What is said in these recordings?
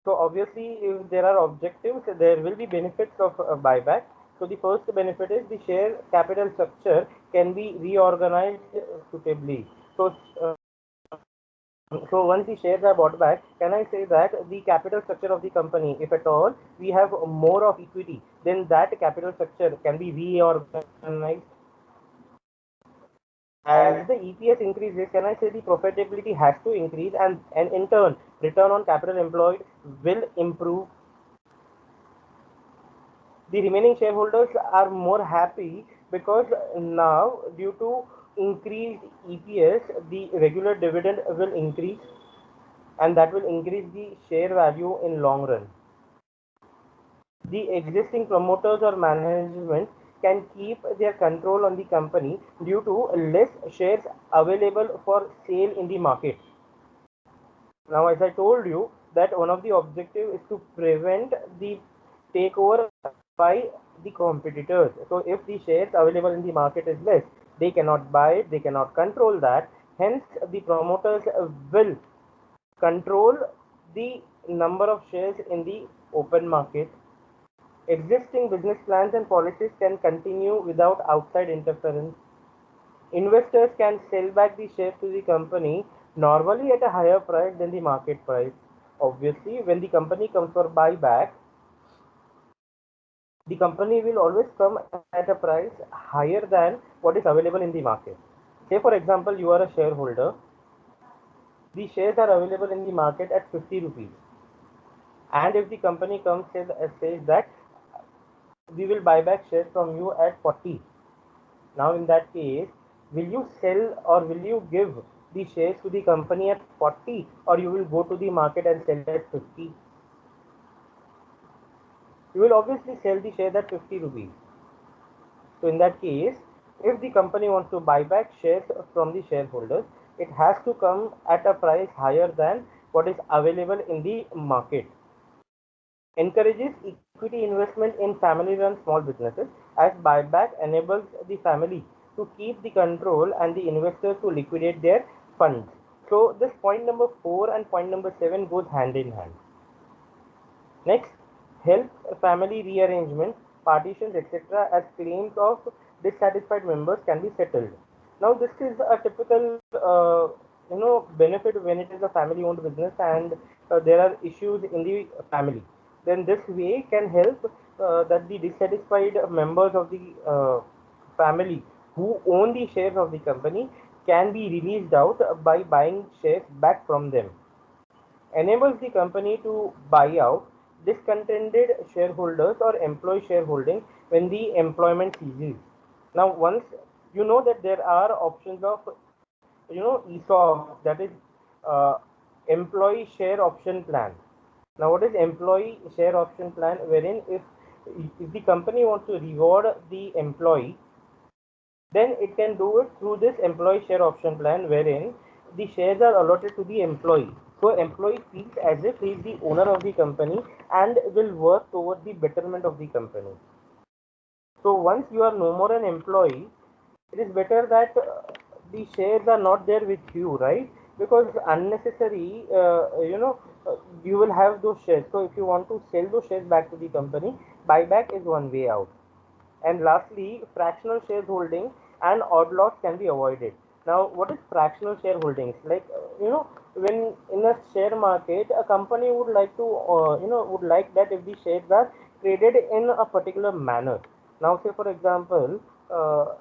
So obviously, if there are objectives, there will be benefits of buyback. So the first benefit is the share capital structure can be reorganized suitably. So so once the shares are bought back, can I say that the capital structure of the company, if at all we have more of equity, then that capital structure can be reorganized. As the EPS increases, can I say the profitability has to increase, and in turn, return on capital employed will improve. The remaining shareholders are more happy because now, due to increased EPS, the regular dividend will increase, and that will increase the share value in long run. The existing promoters or management can keep their control on the company due to less shares available for sale in the market. Now, as I told you, that one of the objectives is to prevent the takeover by the competitors. So, if the shares available in the market is less, they cannot buy it, they cannot control that. Hence, the promoters will control the number of shares in the open market. Existing business plans and policies can continue without outside interference. Investors can sell back the shares to the company normally at a higher price than the market price. Obviously, when the company comes for buyback, the company will always come at a price higher than what is available in the market. Say, for example, you are a shareholder, the shares are available in the market at 50 rupees, and if the company comes and says that we will buy back shares from you at 40. Now, in that case, will you sell or will you give the shares to the company at 40, or you will go to the market and sell at 50? You will obviously sell the shares at 50 rupees. So, in that case, if the company wants to buy back shares from the shareholders, it has to come at a price higher than what is available in the market. Encourages equity investment in family-run small businesses, as buyback enables the family to keep the control and the investors to liquidate their funds. So this point number 4 and point number 7 goes hand in hand. Next, help family rearrangement, partitions, etc. as claims of dissatisfied members can be settled. Now this is a typical benefit when it is a family-owned business and there are issues in the family. Then this way can help that the dissatisfied members of the family who own the shares of the company can be released out by buying shares back from them. Enables the company to buy out discontented shareholders or employee shareholding when the employment ceases. Now, once you know that there are options of ESOP, that is employee share option plan. Now, what is employee share option plan? Wherein if the company wants to reward the employee, then it can do it through this employee share option plan, wherein the shares are allotted to the employee. So employee feels as if he is the owner of the company and will work towards the betterment of the company. So once you are no more an employee, it is better that the shares are not there with you, right? Because unnecessary, you will have those shares. So if you want to sell those shares back to the company, buyback is one way out. And lastly, fractional shareholding and odd lots can be avoided. Now, what is fractional shareholdings? Like, when in a share market, a company would like to, would like that if the shares are traded in a particular manner. Now, say for example,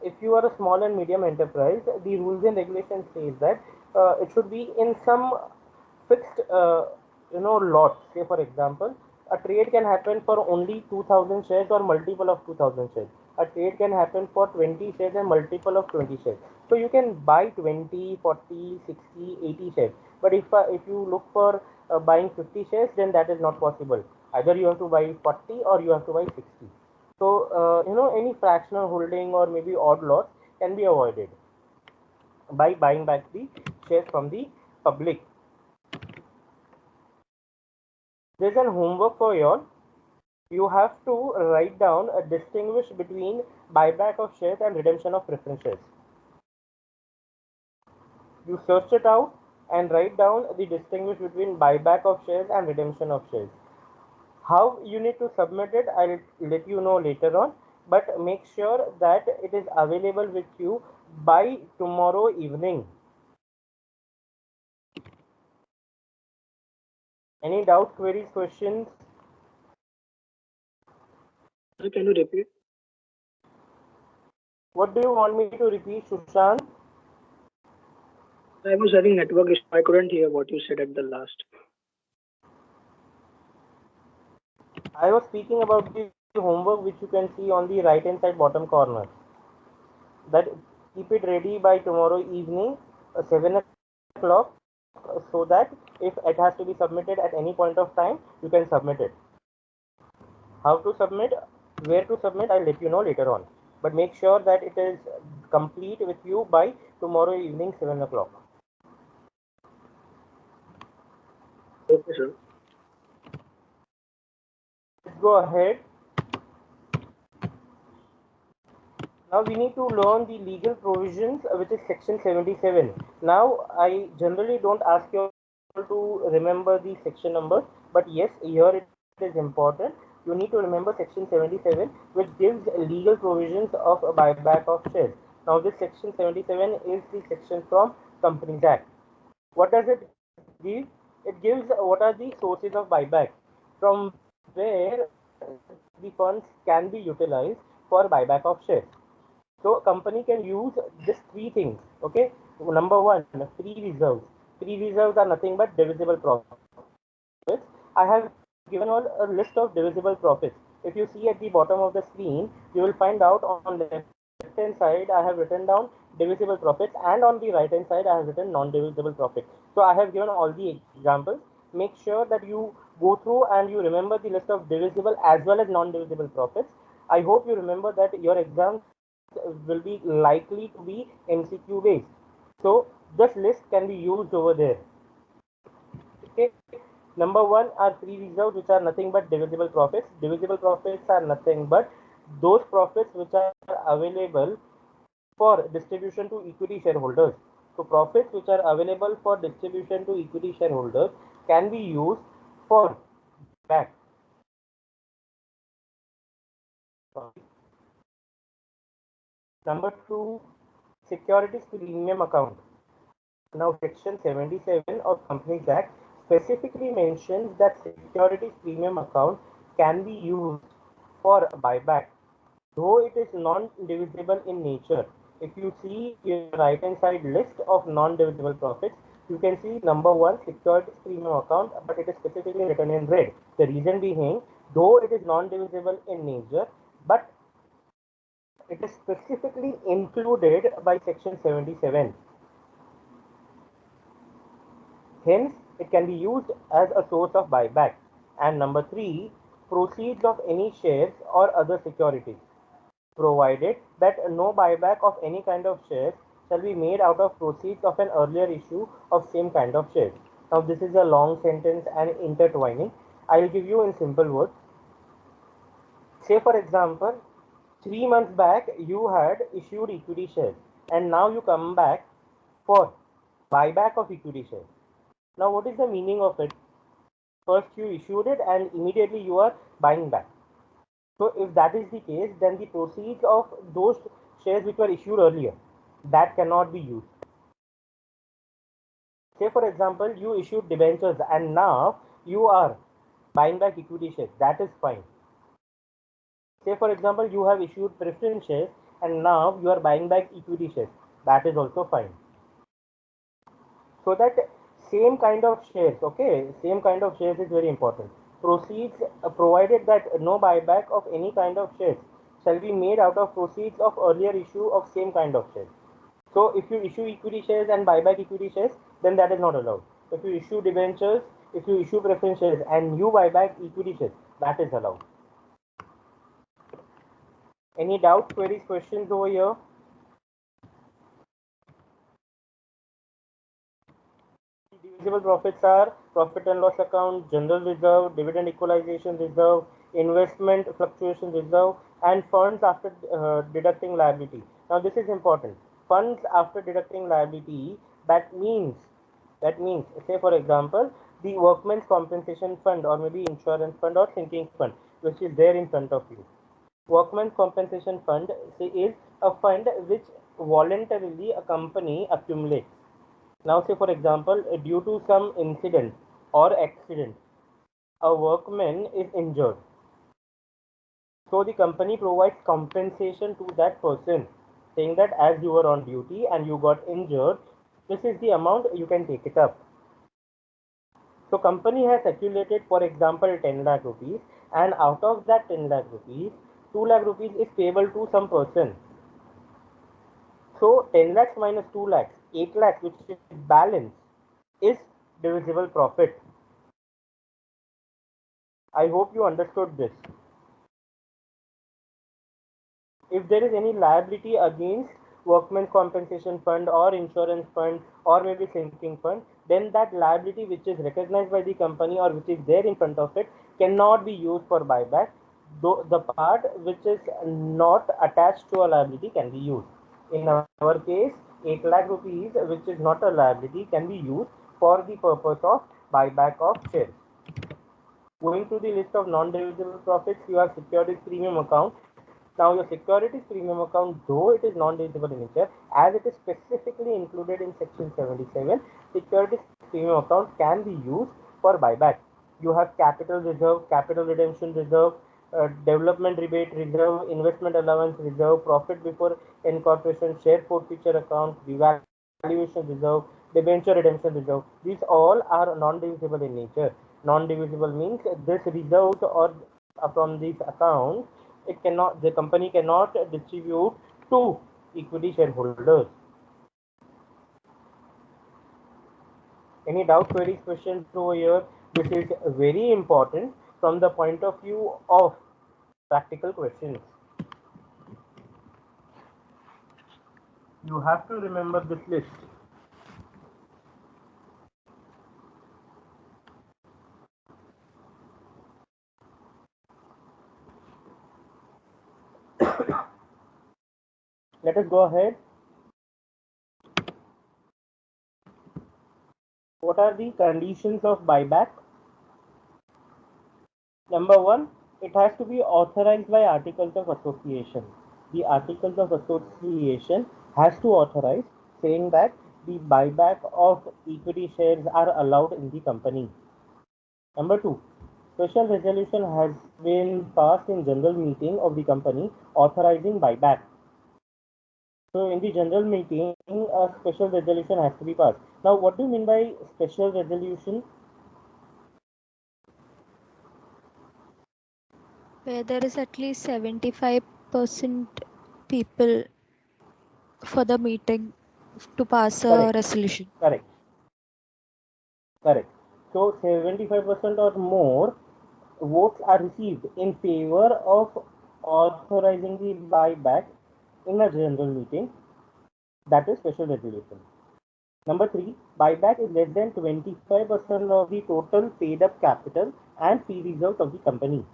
if you are a small and medium enterprise, the rules and regulations says that it should be in some fixed, lots. Say for example, a trade can happen for only 2000 shares or multiple of 2000 shares. A trade can happen for 20 shares and multiple of 20 shares. So you can buy 20, 40, 60, 80 shares. But if you look for buying 50 shares, then that is not possible. Either you have to buy 40 or you have to buy 60. So any fractional holding or maybe odd lots can be avoided by buying back the shares from the public. There's an homework for you all. You have to write down a distinguish between buyback of shares and redemption of preference shares. You search it out and write down the distinguish between buyback of shares and redemption of shares. How you need to submit it, I'll let you know later on, but make sure that it is available with you by tomorrow evening. Any doubts, queries, questions? Can you repeat? What do you want me to repeat, Sushant? I was having network issue. I couldn't hear what you said at the last. I was speaking about the homework which you can see on the right hand side bottom corner. That keep it ready by tomorrow evening, 7 o'clock, so that if it has to be submitted at any point of time, you can submit it. How to submit, where to submit, I'll let you know later on. But make sure that it is complete with you by tomorrow evening, 7 o'clock. Okay, sir. Let's go ahead. Now we need to learn the legal provisions, which is section 77. Now I generally don't ask you to remember the section numbers, but yes, here it is important. You need to remember section 77, which gives legal provisions of a buyback of shares. Now this section 77 is the section from Companies Act. What does it give? It gives what are the sources of buyback, from where the funds can be utilized for buyback of shares. So a company can use these three things. Okay. Number one, free reserves. Free reserves are nothing but divisible profits. I have given all a list of divisible profits. If you see at the bottom of the screen, you will find out on the left hand side I have written down divisible profits, and on the right hand side I have written non-divisible profits. So I have given all the examples. Make sure that you go through and you remember the list of divisible as well as non-divisible profits. I hope you remember that your exams will be likely to be MCQ based. So this list can be used over there. Okay. Number one are free reserves, which are nothing but divisible profits. Divisible profits are nothing but those profits which are available for distribution to equity shareholders. So profits which are available for distribution to equity shareholders can be used for back. Number two, securities premium account. Now, Section 77 of Companies Act specifically mentions that securities premium account can be used for buyback, though it is non-divisible in nature. If you see your right hand side list of non-divisible profits, you can see number one, securities premium account, but it is specifically written in red. The reason being, though it is non-divisible in nature, but it is specifically included by Section 77. Hence, it can be used as a source of buyback. And number three, proceeds of any shares or other securities, provided that no buyback of any kind of shares shall be made out of proceeds of an earlier issue of same kind of shares. Now, this is a long sentence and intertwining. I will give you in simple words. Say, for example, 3 months back you had issued equity shares, and now you come back for buyback of equity shares. Now, what is the meaning of it? First, you issued it and immediately you are buying back. So, if that is the case, then the proceeds of those shares which were issued earlier, that cannot be used. Say, for example, you issued debentures and now you are buying back equity shares. That is fine. Say, for example, you have issued preference shares and now you are buying back equity shares. That is also fine. So that same kind of shares, okay, same kind of shares is very important. Proceeds, provided that no buyback of any kind of shares shall be made out of proceeds of earlier issue of same kind of shares. So if you issue equity shares and buy back equity shares, then that is not allowed. If you issue debentures, if you issue preference shares and you buy back equity shares, that is allowed. Any doubts, queries, questions over here? Divisible profits are profit and loss account, general reserve, dividend equalization reserve, investment fluctuation reserve, and funds after deducting liability. Now, this is important. Funds after deducting liability, that means That means, say for example, the workmen's compensation fund or maybe insurance fund or sinking fund, which is there in front of you. Workmen's compensation fund is a fund which voluntarily a company accumulates. Now, say for example, due to some incident or accident, a workman is injured. So the company provides compensation to that person, saying that as you were on duty and you got injured, this is the amount you can take it up. So company has accumulated, for example, 10 lakh rupees, and out of that 10 lakh rupees, 2 lakh rupees is payable to some person. So 10 lakhs minus 2 lakhs, 8 lakhs, which is balance, is divisible profit. I hope you understood this. If there is any liability against workmen's compensation fund or insurance fund or maybe sinking fund, then that liability which is recognized by the company or which is there in front of it cannot be used for buyback, though the part which is not attached to a liability can be used. In our case, 8 lakh rupees, which is not a liability, can be used for the purpose of buyback of shares. Going to the list of non-divisible profits, you have securities premium account. Now your securities premium account, though it is non-divisible in nature, as it is specifically included in section 77, securities premium account can be used for buyback. You have capital reserve, capital redemption reserve, development rebate reserve, investment allowance reserve, profit before incorporation, share forfeiture account, revaluation reserve, debenture redemption reserve. These all are non-divisible in nature. Non-divisible means this reserves or from these accounts, it cannot, the company cannot distribute to equity shareholders. Any doubt, queries, questions over here? This is very important from the point of view of practical questions. You have to remember this list. Let us go ahead. What are the conditions of buyback? Number one, it has to be authorized by Articles of Association. The Articles of Association has to authorize, saying that the buyback of equity shares are allowed in the company. Number two, special resolution has been passed in general meeting of the company authorizing buyback. So in the general meeting, a special resolution has to be passed. Now, what do you mean by special resolution? Where there is at least 75% people for the meeting to pass a Correct. resolution. Correct. Correct. So 75% or more votes are received in favor of authorizing the buyback in a general meeting. That is special resolution. Number three, buyback is less than 25% of the total paid up capital and free reserves of the company.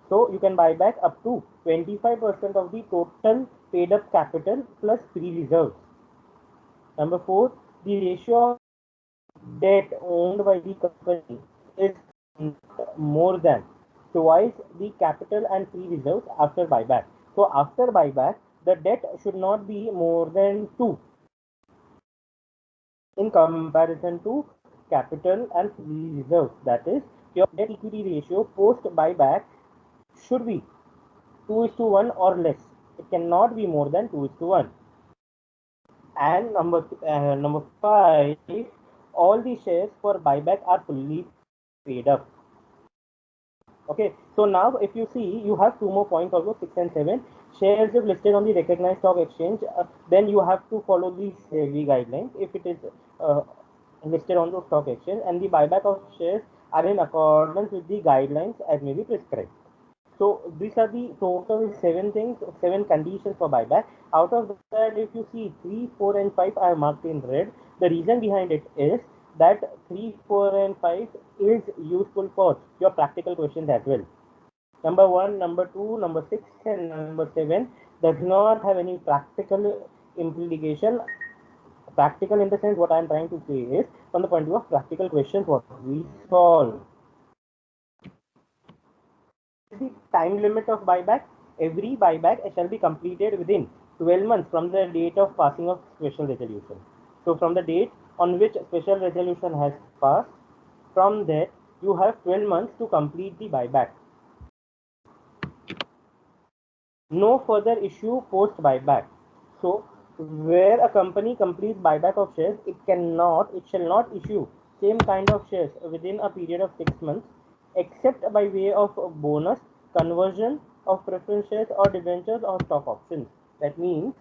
So you can buy back up to 25% of the total paid up capital plus free reserves. Number four, the ratio of debt owned by the company is more than twice the capital and free reserves after buyback. So after buyback, the debt should not be more than 2 in comparison to capital and free reserves. That is, your debt equity ratio post buyback should be 2:1 or less. It cannot be more than 2:1. And number five, all the shares for buyback are fully paid up. Okay, so now if you see, you have two more points also, 6 and 7. Shares if listed on the recognized stock exchange, then you have to follow the SEBI guidelines if it is listed on the stock exchange, and the buyback of shares are in accordance with the guidelines as may be prescribed. So these are the total 7 things, 7 conditions for buyback. Out of that, if you see 3, 4, and 5 are marked in red. The reason behind it is that 3, 4, and 5 is useful for your practical questions as well. Number 1, number 2, number 6, and number 7 does not have any practical implication. Practical in the sense, what I am trying to say is from the point of view of practical questions what we solve. The time limit of buyback: every buyback shall be completed within 12 months from the date of passing of special resolution. So from the date on which special resolution has passed, from that you have 12 months to complete the buyback. No further issue post buyback. So where a company completes buyback of shares, it shall not issue same kind of shares within a period of 6 months, except by way of bonus, conversion of preference shares or debentures or stock options. That means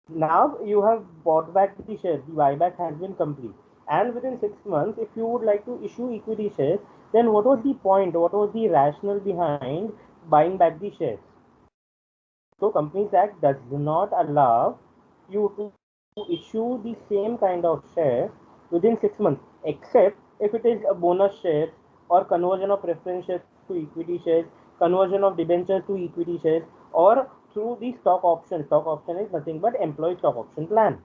now you have bought back the shares, the buyback has been complete, and within 6 months, if you would like to issue equity shares, then what was the point? What was the rationale behind buying back the shares? So Companies Act does not allow you to issue the same kind of share within 6 months, except if it is a bonus share or conversion of preference shares to equity shares, conversion of debentures to equity shares, or through the stock option. Stock option is nothing but employee stock option plan.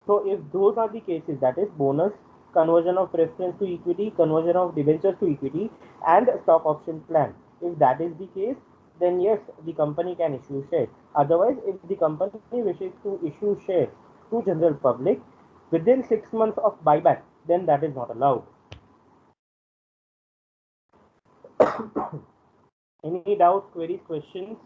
So if those are the cases, that is bonus, conversion of preference to equity, conversion of debentures to equity, and stock option plan, if that is the case, then yes, the company can issue shares. Otherwise, if the company wishes to issue shares to general public within 6 months of buyback, then that is not allowed. Any doubts, queries, questions?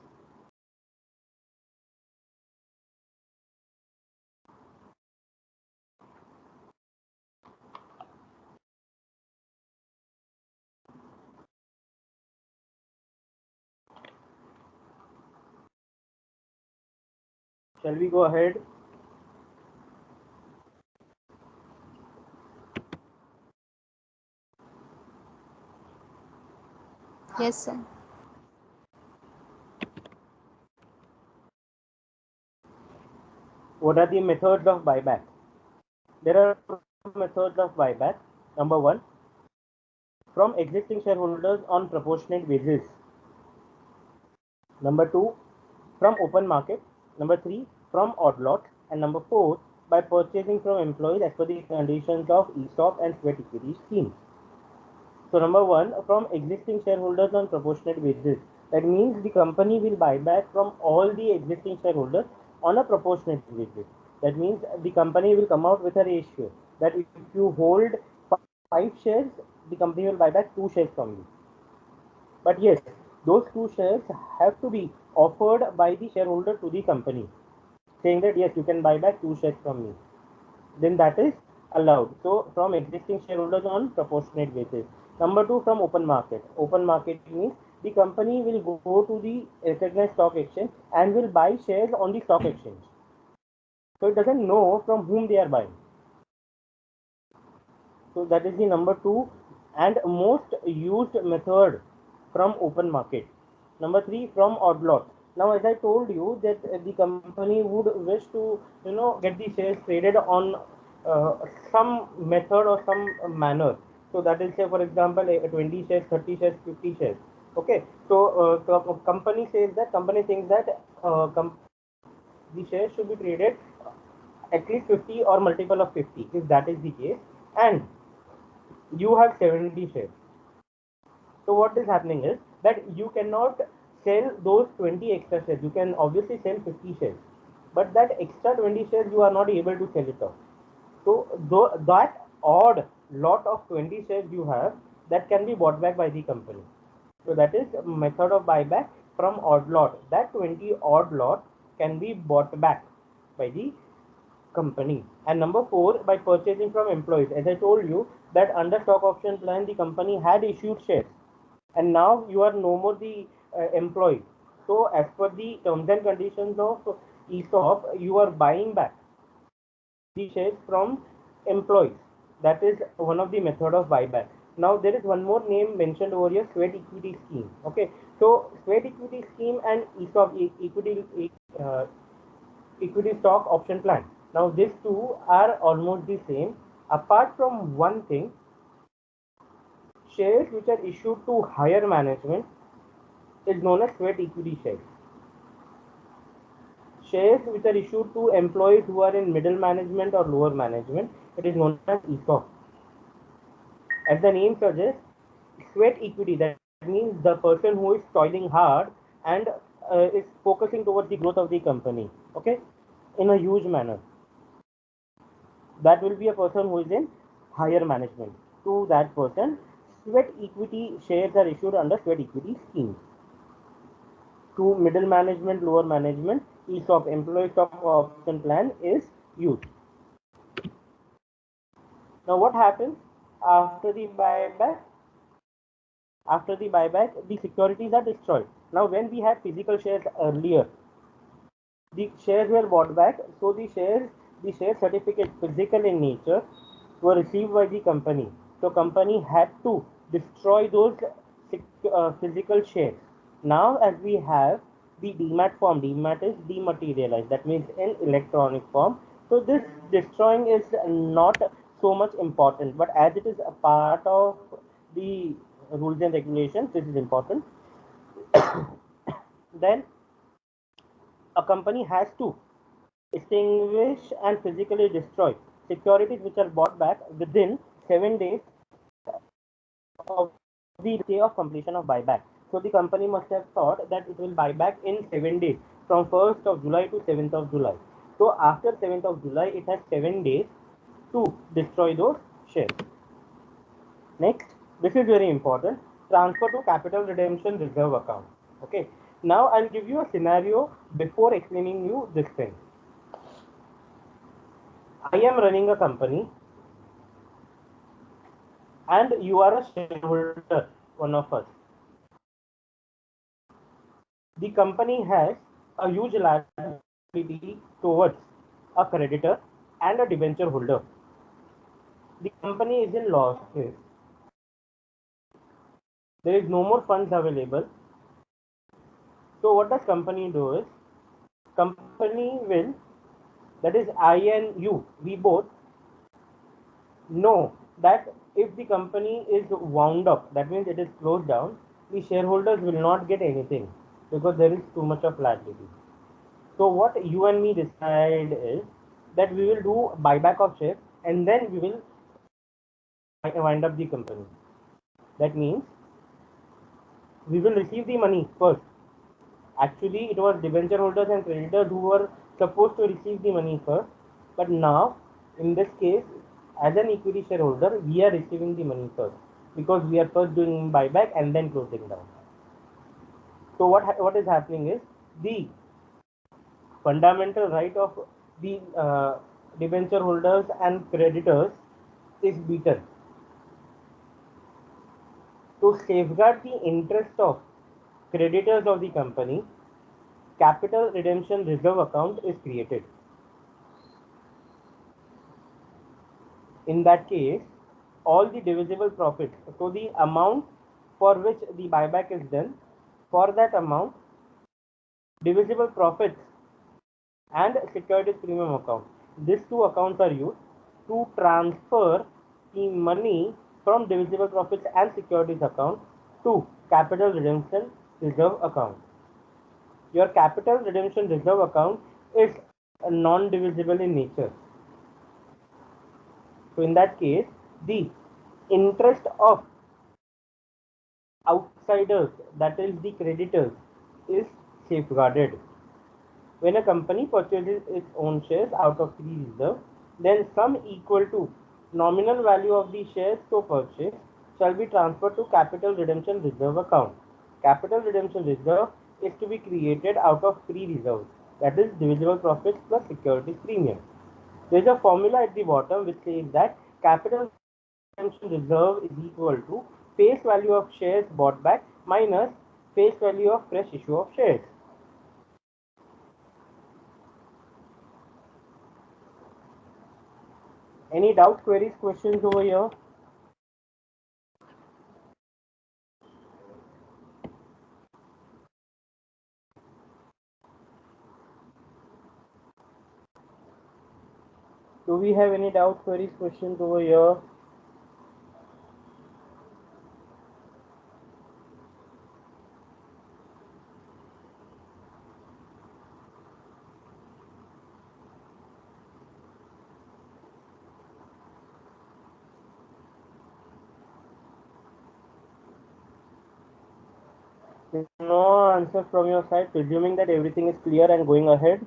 Shall we go ahead? Yes, sir. What are the methods of buyback? There are methods of buyback. Number one, from existing shareholders on proportionate basis. Number two, from open market. Number three, from odd lot. And number four, by purchasing from employees as per the conditions of ESOP and sweat equity schemes. So number one, from existing shareholders on proportionate basis. That means the company will buy back from all the existing shareholders on a proportionate basis. That means the company will come out with a ratio that if you hold 5 shares, the company will buy back 2 shares from you. But yes, those 2 shares have to be offered by the shareholder to the company, saying that yes, you can buy back 2 shares from me. Then that is allowed. So from existing shareholders on proportionate basis. Number two, from open market. Open market means the company will go to the recognized stock exchange and will buy shares on the stock exchange. So it doesn't know from whom they are buying. So that is the number two and most used method from open market. Number three, from odd lot. Now, as I told you that the company would wish to, get the shares traded on some method or some manner. So that is, say, for example, 20 shares, 30 shares, 50 shares. Okay. So company thinks that the shares should be traded at least 50 or multiple of 50. If that is the case, and you have 70 shares. So what is happening is that you cannot sell those 20 extra shares. You can obviously sell 50 shares, but that extra 20 shares you are not able to sell it off. So that odd lot of 20 shares you have, that can be bought back by the company. So that is a method of buyback from odd lot. That 20 odd lot can be bought back by the company. And number four, by purchasing from employees. As I told you that under stock option plan, the company had issued shares, and now you are no more the employee. So as per the terms and conditions of ESOP, you are buying back the shares from employees. That is one of the method of buyback. Now there is one more name mentioned over here, sweat equity scheme. Okay, so sweat equity scheme and ESOP, uh, equity stock option plan. Now these two are almost the same, apart from one thing: shares which are issued to higher management is known as sweat equity shares. Shares which are issued to employees who are in middle management or lower management, it is known as ESOP. As the name suggests, sweat equity, that means the person who is toiling hard and is focusing towards the growth of the company, okay, in a huge manner. That will be a person who is in higher management. To that person, sweat equity shares are issued under sweat equity scheme. To middle management, lower management, ESOP, employee stock option plan, is used. Now what happens after the buyback? After the buyback, the securities are destroyed. Now when we had physical shares earlier, the shares were bought back, so the share certificate, physical in nature, were received by the company. So company had to destroy those physical shares. Now as we have the demat form, demat is dematerialized, that means in electronic form. So this destroying is not so much important, but as it is a part of the rules and regulations, this is important. Then a company has to extinguish and physically destroy securities which are bought back within 7 days of the day of completion of buyback. So the company must have thought that it will buy back in 7 days from 1st of July to 7th of July. So after 7th of July, it has 7 days to destroy those shares. Next, this is very important, transfer to capital redemption reserve account. Okay, now I'll give you a scenario before explaining you this thing. I am running a company and you are a shareholder, one of us. The company has a huge liability towards a creditor and a debenture holder. The company is in losses. There is no more funds available. So what does company do is, company will, that is I and you, we both know that if the company is wound up, that means it is closed down, the shareholders will not get anything because there is too much of liability. So what you and me decide is that we will do buyback of shares and then we will wind up the company. That means we will receive the money first. Actually, it was debenture holders and creditors who were supposed to receive the money first, but now in this case, as an equity shareholder, we are receiving the money first because we are first doing buyback and then closing down. So what is happening is the fundamental right of the debenture holders and creditors is beaten. To safeguard the interest of creditors of the company, capital redemption reserve account is created. In that case, all the divisible profits, so the amount for which the buyback is done, for that amount, divisible profits and securities premium account, these two accounts are used to transfer the money from divisible profits and securities account to capital redemption reserve account. Your capital redemption reserve account is non-divisible in nature. So in that case, the interest of outsiders, that is the creditors, is safeguarded. When a company purchases its own shares out of free reserve, then sum equal to nominal value of the shares so purchased shall be transferred to capital redemption reserve account. Capital redemption reserve is to be created out of free reserves, that is divisible profits plus securities premium. There is a formula at the bottom which says that capital redemption reserve is equal to face value of shares bought back minus face value of fresh issue of shares. Any doubt, queries, questions over here? Do we have any doubt, queries, questions over here? No answer from your side, presuming that everything is clear and going ahead.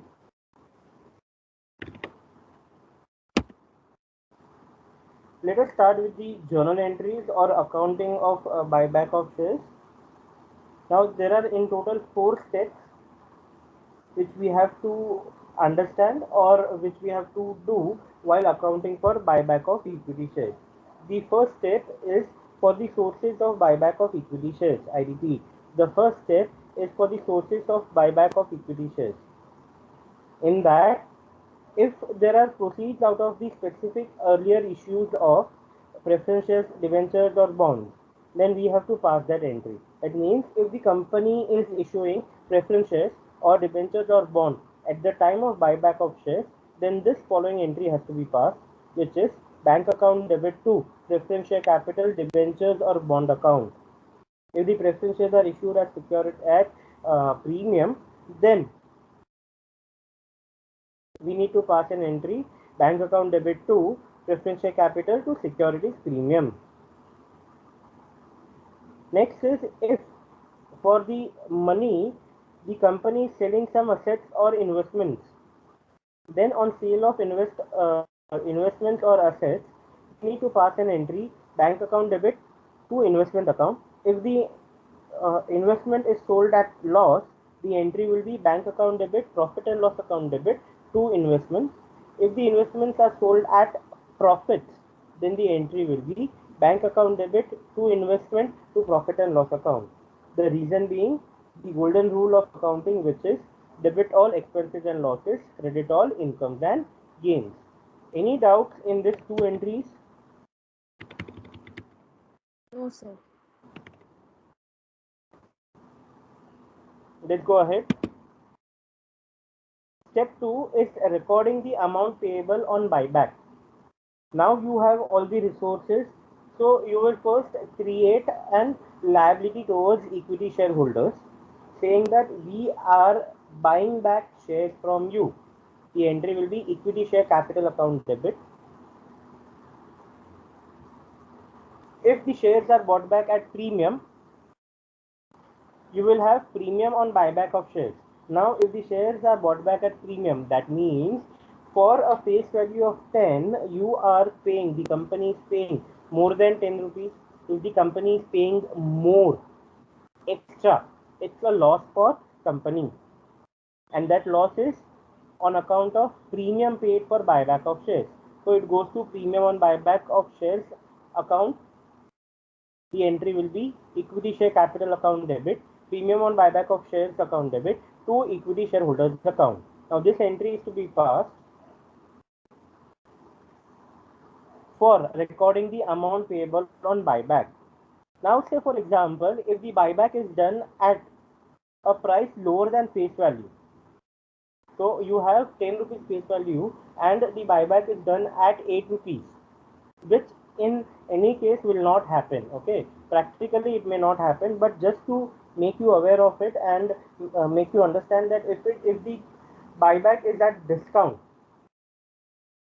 Let us start with the journal entries or accounting of buyback of shares. Now there are in total 4 steps which we have to understand or which we have to do while accounting for buyback of equity shares. The first step is for the sources of buyback of equity shares. I repeat, the first step is for the sources of buyback of equity shares. In that, if there are proceeds out of the specific earlier issues of preference shares, debentures or bonds, then we have to pass that entry. That means if the company is issuing preference shares or debentures or bonds at the time of buyback of shares, then this following entry has to be passed, which is bank account debit to preference share capital, debentures or bond account. If the preference shares are issued as security at premium, then we need to pass an entry bank account debit to preference share capital to securities premium. Next is if for the money the company is selling some assets or investments, then on sale of investments or assets, we need to pass an entry bank account debit to investment account. If the investment is sold at loss, the entry will be bank account debit, profit and loss account debit to investments. If the investments are sold at profits, then the entry will be bank account debit to investment to profit and loss account. The reason being the golden rule of accounting, which is debit all expenses and losses, credit all incomes and gains. Any doubts in these two entries? No, sir. Let's go ahead. Step 2 is recording the amount payable on buyback. Now you have all the resources, so you will first create an liability towards equity shareholders, saying that we are buying back shares from you. The entry will be equity share capital account debit. If the shares are bought back at premium, you will have premium on buyback of shares. Now if the shares are bought back at premium, that means for a face value of 10, you are paying, the company is paying more than 10 rupees. If the company is paying more extra, it's a loss for company, and that loss is on account of premium paid for buyback of shares. So it goes to premium on buyback of shares account. The entry will be equity share capital account debit, premium on buyback of shares account debit to equity shareholders account. Now this entry is to be passed for recording the amount payable on buyback. Now say for example, if the buyback is done at a price lower than face value, so you have 10 rupees face value and the buyback is done at 8 rupees, which in any case will not happen. Okay, practically it may not happen, but just to make you aware of it and make you understand that if the buyback is at discount,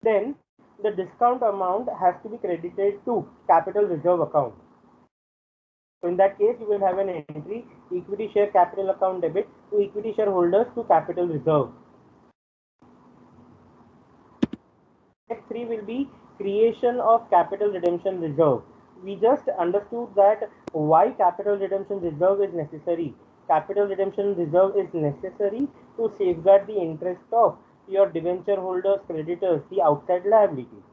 then the discount amount has to be credited to capital reserve account. So in that case, you will have an entry equity share capital account debit to equity shareholders to capital reserve. Step 3 will be creation of capital redemption reserve. We just understood that why capital redemption reserve is necessary. Capital redemption reserve is necessary to safeguard the interest of your debenture holders, creditors, the outside liability.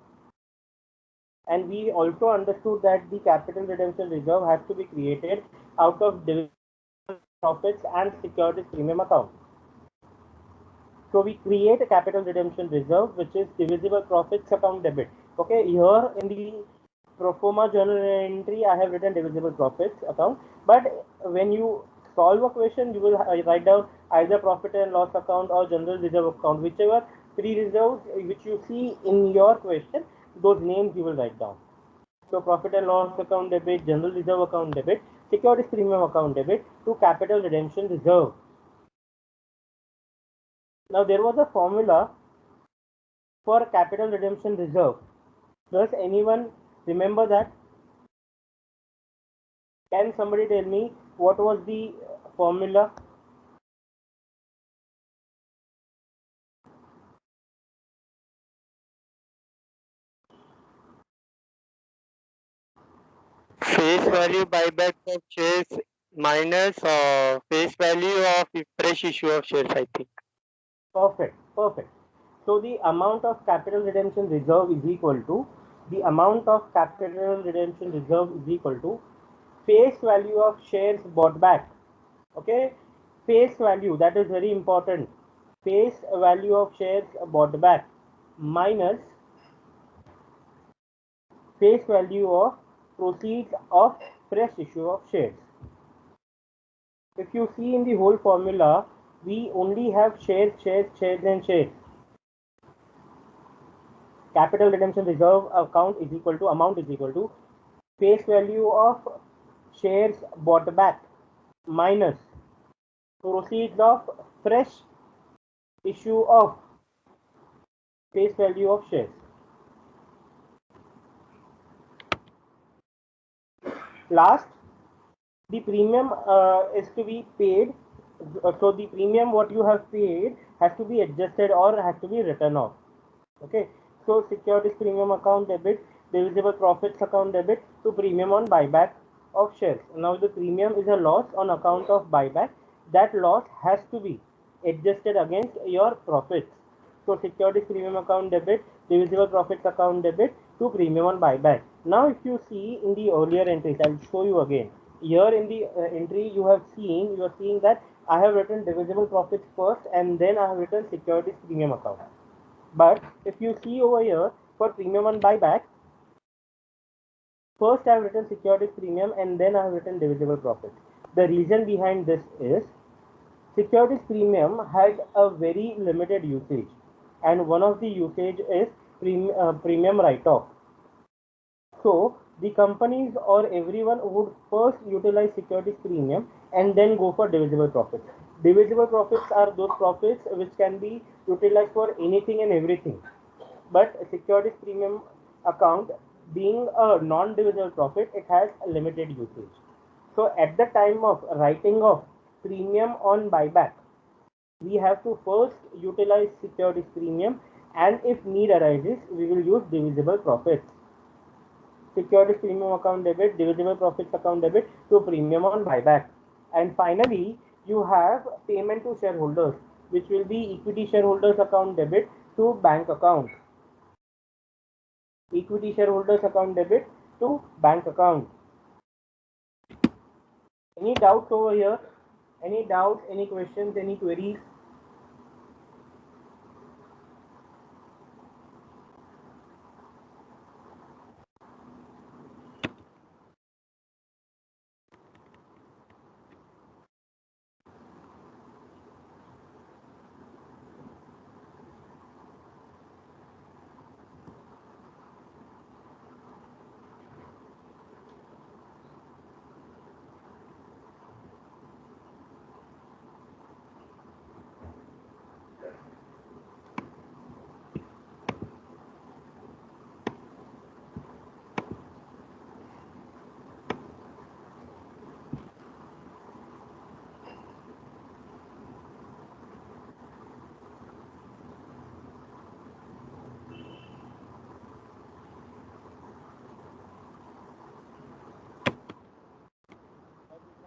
And we also understood that the capital redemption reserve has to be created out of profits and securities premium account. So we create a capital redemption reserve, which is divisible profits account debit. Okay, here in the pro forma journal entry, I have written divisible profits account. But when you solve a question, you will write down either profit and loss account or general reserve account, whichever three reserves which you see in your question, those names you will write down. So profit and loss account debit, general reserve account debit, securities premium account debit to capital redemption reserve. Now there was a formula for capital redemption reserve. Does anyone remember that? Can somebody tell me what was the formula. Face value buyback of shares minus face value of fresh issue of shares, I think. Perfect, perfect. So the amount of capital redemption reserve is equal to face value of shares bought back. Okay, face value, that is very important. Face value of shares bought back minus face value of proceeds of fresh issue of shares. If you see in the whole formula, we only have shares and shares. Capital redemption reserve account is equal to amount is equal to face value of shares bought back minus proceeds of fresh issue of face value of shares. Last, the premium is to be paid. So the premium what you have paid has to be adjusted or has to be written off. Okay, so securities premium account debit, divisible profits account debit to premium on buyback of shares. Now the premium is a loss on account of buyback. That loss has to be adjusted against your profits. So securities premium account debit, divisible profits account debit to premium on buyback. Now if you see in the earlier entries, I'll show you again. Here in the entry you are seeing that I have written divisible profits first and then I have written securities premium account. But if you see over here for premium on buyback, first I have written securities premium and then I have written divisible profit. The reason behind this is securities premium had a very limited usage, and one of the usage is premium write-off. So the companies or everyone would first utilize securities premium and then go for divisible profits. Divisible profits are those profits which can be utilized for anything and everything. But securities premium account being a non-divisible profit, it has a limited usage. So at the time of writing off premium on buyback, we have to first utilize securities premium, and if need arises, we will use divisible profits. Securities premium account debit, divisible profits account debit to premium on buyback. And finally, you have payment to shareholders, which will be equity shareholders account debit to bank account. Equity shareholders account debit to bank account. Any doubts over here? Any doubts, any questions, any queries?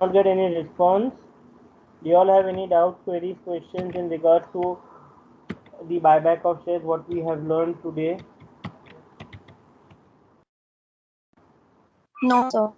Not get any response. Do you all have any doubts, queries, questions in regards to the buyback of shares, what we have learned today? No, sir.